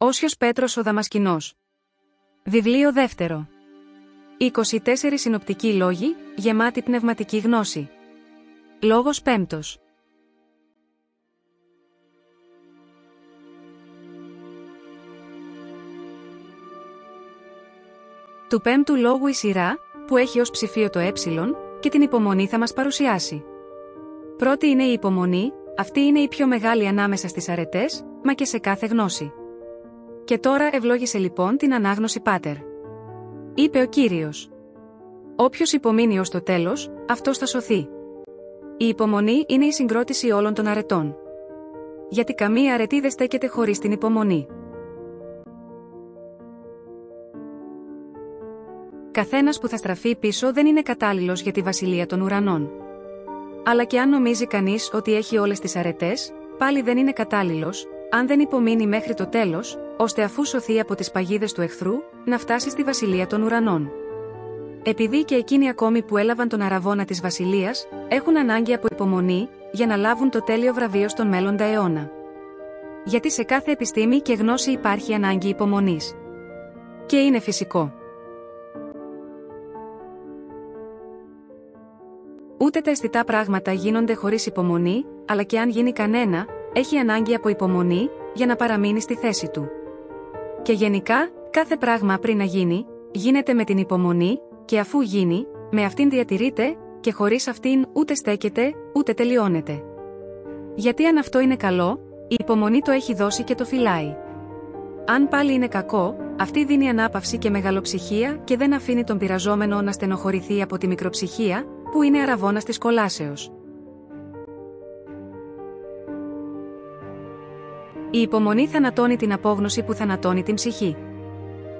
Όσιος Πέτρος ο Δαμασκηνός. Βιβλίο δεύτερο. 24 συνοπτικοί λόγοι, γεμάτοι πνευματική γνώση. Λόγος πέμπτος. Του πέμπτου λόγου η σειρά, που έχει ως ψηφίο το ε, και την υπομονή θα μας παρουσιάσει. Πρώτη είναι η υπομονή, αυτή είναι η πιο μεγάλη ανάμεσα στις αρετές, μα και σε κάθε γνώση. Και τώρα ευλόγησε λοιπόν την ανάγνωση Πάτερ. Είπε ο Κύριος. Όποιος υπομείνει ως το τέλος, αυτός θα σωθεί. Η υπομονή είναι η συγκρότηση όλων των αρετών. Γιατί καμία αρετή δεν στέκεται χωρίς την υπομονή. Καθένας που θα στραφεί πίσω δεν είναι κατάλληλος για τη βασιλεία των ουρανών. Αλλά και αν νομίζει κανείς ότι έχει όλες τις αρετές, πάλι δεν είναι κατάλληλος, αν δεν υπομείνει μέχρι το τέλος, ώστε αφού σωθεί από τις παγίδες του εχθρού, να φτάσει στη βασιλεία των ουρανών. Επειδή και εκείνοι ακόμη που έλαβαν τον αραβώνα της βασιλείας, έχουν ανάγκη από υπομονή, για να λάβουν το τέλειο βραβείο στον μέλλοντα αιώνα. Γιατί σε κάθε επιστήμη και γνώση υπάρχει ανάγκη υπομονής. Και είναι φυσικό. Ούτε τα αισθητά πράγματα γίνονται χωρίς υπομονή, αλλά και αν γίνει κανένα, έχει ανάγκη από υπομονή, για να παραμείνει στη θέση του. Και γενικά, κάθε πράγμα πριν να γίνει, γίνεται με την υπομονή, και αφού γίνει, με αυτήν διατηρείται, και χωρίς αυτήν ούτε στέκεται, ούτε τελειώνεται. Γιατί αν αυτό είναι καλό, η υπομονή το έχει δώσει και το φυλάει. Αν πάλι είναι κακό, αυτή δίνει ανάπαυση και μεγαλοψυχία και δεν αφήνει τον πειραζόμενο να στενοχωρηθεί από τη μικροψυχία, που είναι αραβώνας της κολάσεως. Η υπομονή θανατώνει την απόγνωση που θανατώνει την ψυχή.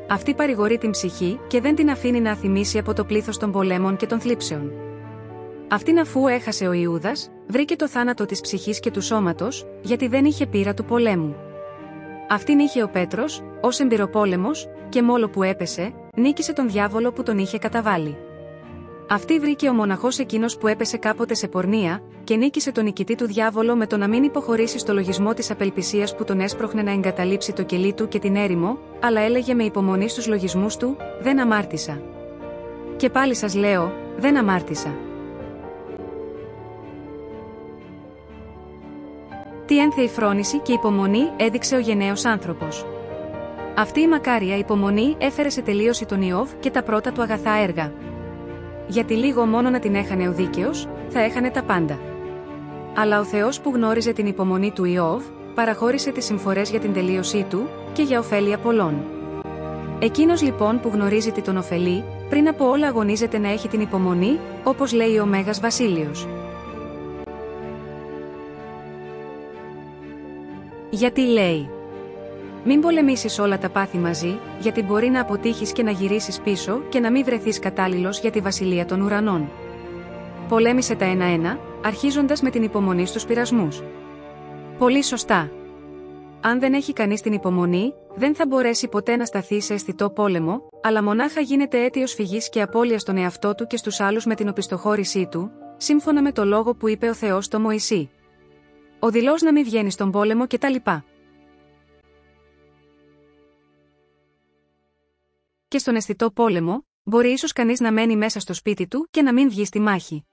Αυτή παρηγορεί την ψυχή και δεν την αφήνει να αθυμήσει από το πλήθος των πολέμων και των θλίψεων. Αυτήν αφού έχασε ο Ιούδας, βρήκε το θάνατο της ψυχής και του σώματος, γιατί δεν είχε πείρα του πολέμου. Αυτήν είχε ο Πέτρος, ως εμπειροπόλεμος, και μόλο που έπεσε, νίκησε τον διάβολο που τον είχε καταβάλει. Αυτή βρήκε ο μοναχός εκείνος που έπεσε κάποτε σε πορνεία, και νίκησε τον νικητή του διάβολο με το να μην υποχωρήσει στο λογισμό της απελπισίας που τον έσπροχνε να εγκαταλείψει το κελί του και την έρημο, αλλά έλεγε με υπομονή στους λογισμούς του: «Δεν αμάρτησα». Και πάλι σας λέω: «Δεν αμάρτησα». Τι ένθεη φρόνηση και υπομονή έδειξε ο γενναίος άνθρωπος. Αυτή η μακάρια υπομονή έφερε σε τελείωση τον Ιώβ και τα πρώτα του αγαθά έργα. Γιατί λίγο μόνο να την έχανε ο δίκαιος, θα έχανε τα πάντα. Αλλά ο Θεός που γνώριζε την υπομονή του Ιώβ, παραχώρησε τις συμφορές για την τελείωσή του, και για ωφέλεια πολλών. Εκείνος λοιπόν που γνωρίζει τι τον ωφελεί, πριν από όλα αγωνίζεται να έχει την υπομονή, όπως λέει ο Μέγας Βασίλειος. Γιατί λέει: «Μην πολεμήσεις όλα τα πάθη μαζί, γιατί μπορεί να αποτύχεις και να γυρίσεις πίσω και να μην βρεθείς κατάλληλος για τη βασιλεία των ουρανών. Πολέμησε τα ένα-ένα, αρχίζοντας με την υπομονή στους πειρασμούς». Πολύ σωστά. Αν δεν έχει κανείς την υπομονή, δεν θα μπορέσει ποτέ να σταθεί σε αισθητό πόλεμο, αλλά μονάχα γίνεται αίτιος φυγής και απώλειας στον εαυτό του και στους άλλους με την οπισθοχώρησή του, σύμφωνα με το λόγο που είπε ο Θεός στο Μωυσή. Ο δειλός να μην βγαίνει στον πόλεμο κτλ. Και στον αισθητό πόλεμο, μπορεί ίσως κανείς να μένει μέσα στο σπίτι του και να μην βγει στη μάχη.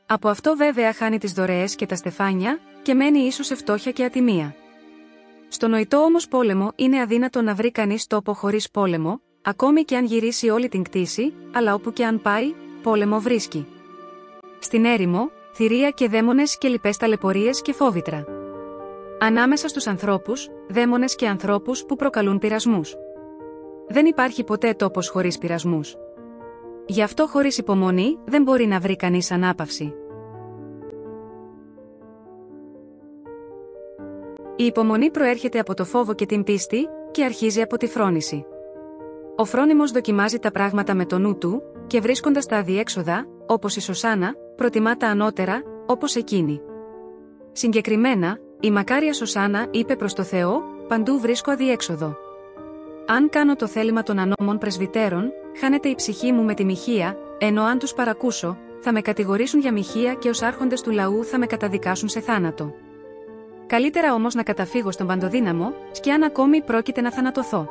Από αυτό βέβαια χάνει τις δωρεές και τα στεφάνια, και μένει ίσως σε φτώχεια και ατιμία. Στο νοητό όμως πόλεμο είναι αδύνατο να βρει κανείς τόπο χωρίς πόλεμο, ακόμη και αν γυρίσει όλη την κτήση, αλλά όπου και αν πάει, πόλεμο βρίσκει. Στην έρημο, θηρία και δαίμονες και λοιπές ταλαιπωρίες και φόβητρα. Ανάμεσα στους ανθρώπους, δαίμονες και ανθρώπους που προκαλούν πειρασμούς. Δεν υπάρχει ποτέ τόπος χωρίς πειρασμούς. Γι' αυτό χωρίς υπομονή δεν μπορεί να βρει κανείς ανάπαυση. Η υπομονή προέρχεται από το φόβο και την πίστη, και αρχίζει από τη φρόνηση. Ο φρόνιμος δοκιμάζει τα πράγματα με το νου του, και βρίσκοντας τα αδιέξοδα, όπως η Σωσάνα, προτιμά τα ανώτερα, όπως εκείνη. Συγκεκριμένα, η μακάρια Σωσάνα είπε προς το Θεό: «Παντού βρίσκω αδιέξοδο. Αν κάνω το θέλημα των ανώμων πρεσβυτέρων, χάνεται η ψυχή μου με τη μοιχεία, ενώ αν τους παρακούσω, θα με κατηγορήσουν για μοιχεία και ως άρχοντες του λαού θα με καταδικάσουν σε θάνατο». Καλύτερα όμως να καταφύγω στον Παντοδύναμο, κι αν ακόμη πρόκειται να θανατωθώ.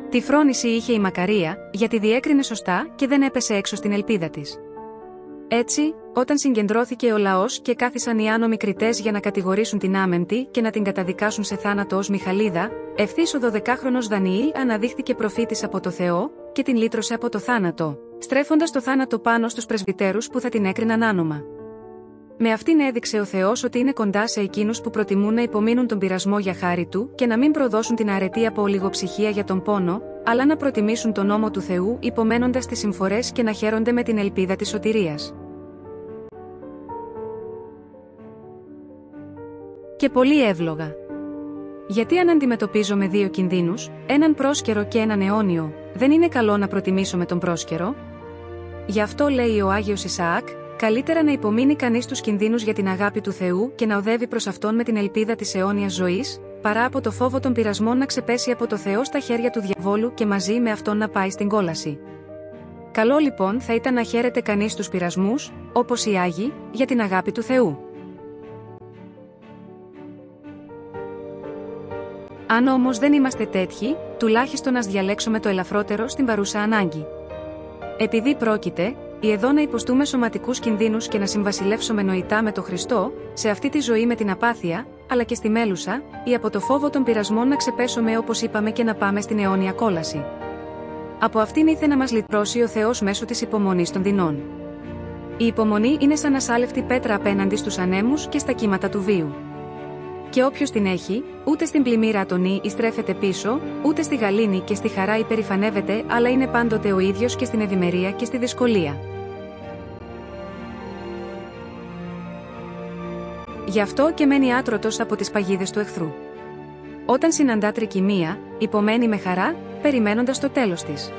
Τη φρόνηση είχε η Μακαρία, γιατί διέκρινε σωστά και δεν έπεσε έξω στην ελπίδα της. Έτσι, όταν συγκεντρώθηκε ο λαός και κάθισαν οι άνομοι κριτές για να κατηγορήσουν την άμεμπτη και να την καταδικάσουν σε θάνατο ως Μιχαλίδα, ευθύς ο 12χρονος Δανιήλ αναδείχθηκε προφήτης από το Θεό και την λύτρωσε από το θάνατο, στρέφοντας το θάνατο πάνω στους πρεσβυτέρους που θα την έκριναν άνομα. Με αυτήν έδειξε ο Θεός ότι είναι κοντά σε εκείνους που προτιμούν να υπομείνουν τον πειρασμό για χάρη του και να μην προδώσουν την αρετή από ολιγοψυχία για τον πόνο, αλλά να προτιμήσουν τον νόμο του Θεού υπομένοντας τις συμφορές και να χαίρονται με την ελπίδα της σωτηρίας. Και πολύ εύλογα. Γιατί αν αντιμετωπίζω με δύο κινδύνους, έναν πρόσκαιρο και έναν αιώνιο, δεν είναι καλό να προτιμήσω με τον πρόσκαιρο? Γι' αυτό λέει ο Άγιος Ισαάκ, καλύτερα να υπομείνει κανείς τους κινδύνους για την αγάπη του Θεού και να οδεύει προς Αυτόν με την ελπίδα της αιώνιας ζωής, παρά από το φόβο των πειρασμών να ξεπέσει από το Θεό στα χέρια του διαβόλου και μαζί με Αυτόν να πάει στην κόλαση. Καλό λοιπόν θα ήταν να χαίρεται κανείς τους πειρασμούς, όπως οι Άγιοι, για την αγάπη του Θεού. Αν όμως δεν είμαστε τέτοιοι, τουλάχιστον ας διαλέξουμε το ελαφρότερο στην παρούσα ανάγκη. Επειδή πρόκειται, ή εδώ να υποστούμε σωματικούς κινδύνους και να συμβασιλεύσουμε νοητά με το Χριστό, σε αυτή τη ζωή με την απάθεια, αλλά και στη μέλουσα, ή από το φόβο των πειρασμών να ξεπέσουμε όπως είπαμε και να πάμε στην αιώνια κόλαση. Από αυτήν ήθελε να μας λυτρώσει ο Θεός μέσω της υπομονής των δεινών. Η υπομονή είναι σαν ασάλευτη πέτρα απέναντι στους ανέμους και στα κύματα του βίου. Και όποιος την έχει, ούτε στην πλημμύρα ατονεί ή στρέφεται πίσω, ούτε στη γαλήνη και στη χαρά υπερηφανεύεται, αλλά είναι πάντοτε ο ίδιος και στην ευημερία και στη δυσκολία. Γι' αυτό και μένει άτρωτος από τις παγίδες του εχθρού. Όταν συναντά τρικυμία, υπομένει με χαρά, περιμένοντας το τέλος της.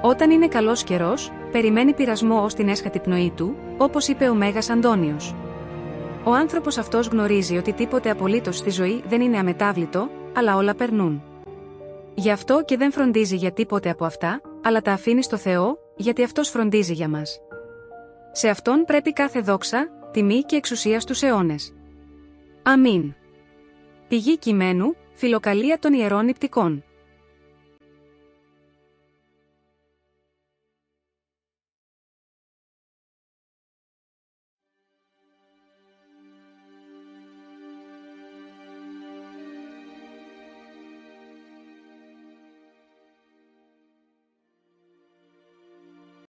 Όταν είναι καλός καιρός, περιμένει πειρασμό ως την έσχατη πνοή του, όπως είπε ο Μέγας Αντώνιος. Ο άνθρωπος αυτός γνωρίζει ότι τίποτε απολύτως στη ζωή δεν είναι αμετάβλητο, αλλά όλα περνούν. Γι' αυτό και δεν φροντίζει για τίποτε από αυτά, αλλά τα αφήνει στο Θεό, γιατί Αυτός φροντίζει για μας. Σε Αυτόν πρέπει κάθε δόξα, τιμή και εξουσία στους αιώνες. Αμήν. Πηγή κειμένου, Φιλοκαλία των Ιερών Νηπτικών.